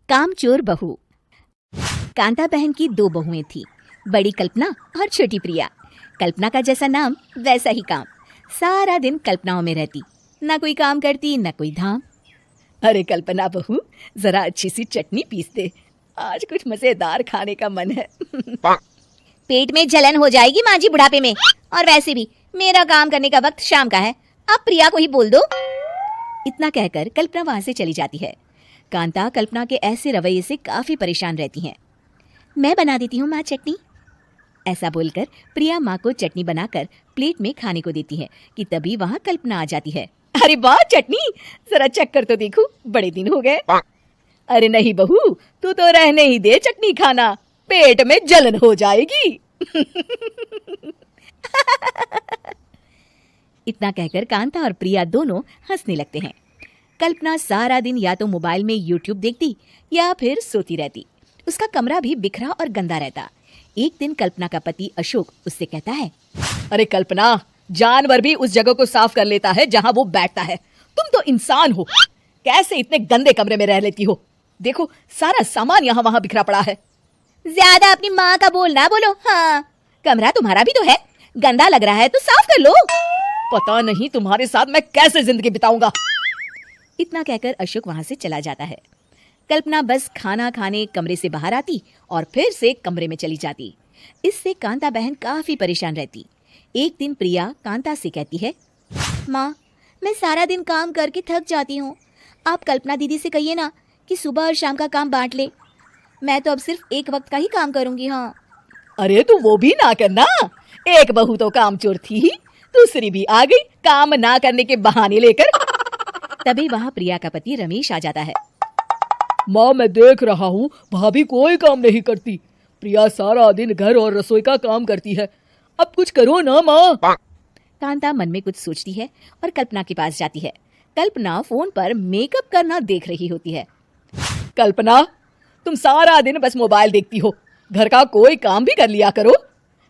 कामचोर बहू। कांता बहन की दो बहुएं थी, बड़ी कल्पना और छोटी प्रिया। कल्पना का जैसा नाम वैसा ही काम। सारा दिन कल्पनाओं में रहती, ना कोई काम करती ना कोई धाम। अरे कल्पना बहू, जरा अच्छी सी चटनी पीस दे, आज कुछ मजेदार खाने का मन है। पेट में जलन हो जाएगी माँ जी बुढ़ापे में, और वैसे भी मेरा काम करने का वक्त शाम का है, आप प्रिया को ही बोल दो। इतना कहकर कल्पना वहां से चली जाती है। कांता कल्पना के ऐसे रवैये से काफी परेशान रहती हैं। मैं बना देती हूँ माँ चटनी, ऐसा बोलकर प्रिया माँ को चटनी बनाकर प्लेट में खाने को देती है कि तभी वहाँ कल्पना आ जाती है। अरे वाह चटनी, जरा चख कर तो देखूं, बड़े दिन हो गए। अरे नहीं बहू, तू तो रहने ही दे चटनी खाना, पेट में जलन हो जाएगी। इतना कहकर कांता और प्रिया दोनों हंसने लगते हैं। कल्पना सारा दिन या तो मोबाइल में यूट्यूब देखती या फिर सोती रहती। उसका कमरा भी बिखरा और गंदा रहता। एक दिन कल्पना का पति अशोक उससे कहता है, अरे कल्पना, जानवर भी उस जगह को साफ कर लेता है जहाँ वो बैठता है, तुम तो इंसान हो, कैसे इतने गंदे कमरे में रह लेती हो? देखो सारा सामान यहाँ वहाँ बिखरा पड़ा है। ज्यादा अपनी माँ का बोल ना बोलो। हाँ, कमरा तुम्हारा भी तो है, गंदा लग रहा है तो साफ कर लो। पता नहीं तुम्हारे साथ मैं कैसे जिंदगी बिताऊंगा। इतना कहकर अशोक वहां से चला जाता है। कल्पना बस खाना खाने कमरे से बाहर आती और फिर से कमरे में चली जाती। इससे कांता बहन काफी परेशान रहती। एक दिन प्रिया कांता से कहती है, माँ, मैं सारा दिन काम करके थक जाती हूँ, आप कल्पना दीदी से कहिए ना कि सुबह और शाम का काम बांट ले, मैं तो अब सिर्फ एक वक्त का ही काम करूंगी। हाँ। अरे तू वो भी ना करना, एक बहू तो कामचोर थी, दूसरी भी आ गई काम ना करने के बहाने लेकर। तभी वहाँ प्रिया का पति रमेश आ जाता है। माँ, मैं देख रहा हूँ भाभी कोई काम नहीं करती, प्रिया सारा दिन घर और रसोई का काम करती है, अब कुछ करो ना माँ। कांता मन में कुछ सोचती है और कल्पना के पास जाती है। कल्पना फोन पर मेकअप करना देख रही होती है। कल्पना, तुम सारा दिन बस मोबाइल देखती हो, घर का कोई काम भी कर लिया करो।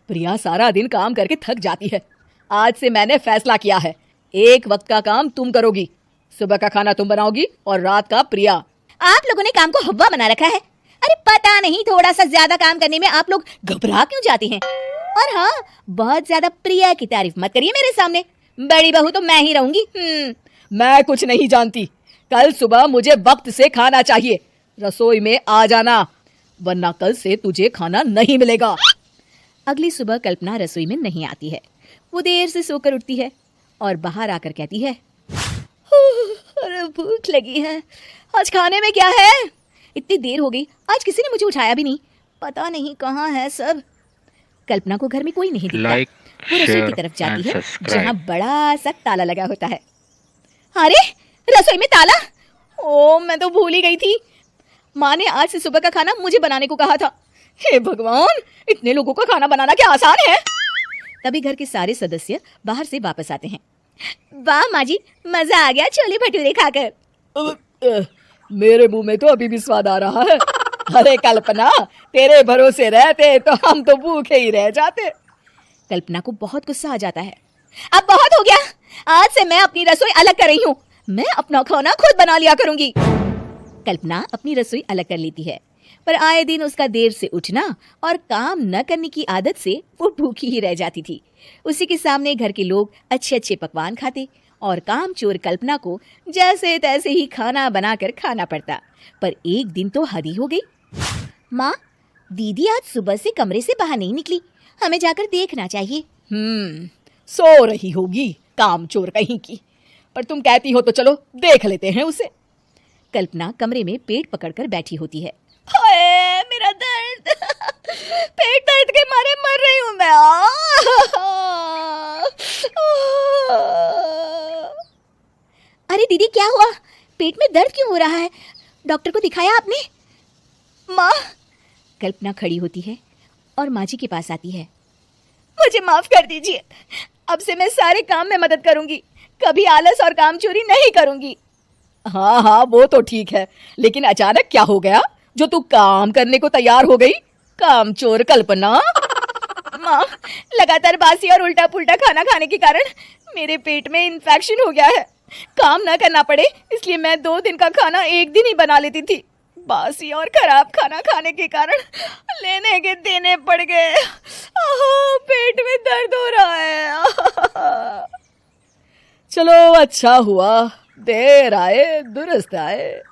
प्रिया सारा दिन काम करके थक जाती है, आज से मैंने फैसला किया है, एक वक्त का काम तुम करोगी, सुबह का खाना तुम बनाओगी और रात का प्रिया। आप लोगों ने काम को हवा बना रखा है। अरे पता नहीं थोड़ा सा ज्यादा काम करने में आप लोग घबरा क्यों जाते हैं। और हाँ, बहुत ज्यादा प्रिया की तारीफ मत करिए मेरे सामने, बड़ी बहू तो मैं ही रहूंगी। मैं कुछ नहीं जानती, कल सुबह मुझे वक्त से खाना चाहिए, रसोई में आ जाना, वरना कल से तुझे खाना नहीं मिलेगा। अगली सुबह कल्पना रसोई में नहीं आती है। वो देर से सोकर उठती है और बाहर आकर कहती है, अरे भूख लगी है, आज खाने में क्या है? इतनी देर हो गई, आज किसी ने मुझे उठाया भी नहीं, पता नहीं कहाँ है सब। कल्पना को घर में कोई नहीं दिखता। वो रसोई की तरफ जाती है जहाँ बड़ा सा ताला लगा होता है। अरे रसोई में ताला? ओ, मैं तो भूल ही गई थी, माँ ने आज से सुबह का खाना मुझे बनाने को कहा था। हे भगवान, इतने लोगों का खाना बनाना क्या आसान है? तभी घर के सारे सदस्य बाहर से वापस आते हैं। वाह माँ जी, मजा आ गया छोले भटूरे खाकर। मेरे मुंह में तो अभी भी स्वाद आ रहा है। अरे कल्पना, तेरे भरोसे रहते तो हम तो भूखे ही रह जाते। कल्पना को बहुत गुस्सा आ जाता है। अब बहुत हो गया, आज से मैं अपनी रसोई अलग कर रही हूँ, मैं अपना खाना खुद बना लिया करूंगी। कल्पना अपनी रसोई अलग कर लेती है, पर आए दिन उसका देर से उठना और काम न करने की आदत से वो भूखी ही रह जाती थी। उसी के सामने घर के लोग अच्छे अच्छे पकवान खाते और कामचोर कल्पना को जैसे तैसे ही खाना बनाकर खाना पड़ता। पर एक दिन तो हद ही हो गई। माँ, दीदी आज सुबह से कमरे से बाहर नहीं निकली, हमें जाकर देखना चाहिए। सो रही होगी कामचोर कहीं की, पर तुम कहती हो तो चलो देख लेते हैं उसे। कल्पना कमरे में पेट पकड़कर बैठी होती है। हाय मेरा दर्द, पेट दर्द के मारे मर रही हूँ मैं। अरे दीदी क्या हुआ, पेट में दर्द क्यों हो रहा है, डॉक्टर को दिखाया आपने? माँ, कल्पना खड़ी होती है और माँ जी के पास आती है। मुझे माफ कर दीजिए, अब से मैं सारे काम में मदद करूंगी, कभी आलस और काम चोरी नहीं करूंगी। हाँ हाँ, वो तो ठीक है, लेकिन अचानक क्या हो गया जो तू काम करने को तैयार हो गई? कामचोर कल्पना। माँ, लगातार बासी और उल्टा पुल्टा खाना खाने के कारण मेरे पेट में इन्फेक्शन हो गया है, काम ना करना पड़े इसलिए मैं 2 दिन का खाना एक दिन ही बना लेती थी। बासी और खराब खाना खाने के कारण लेने के देने पड़ गए। पेट में दर्द हो रहा है। चलो अच्छा हुआ, देर आए दुरुस्त आए।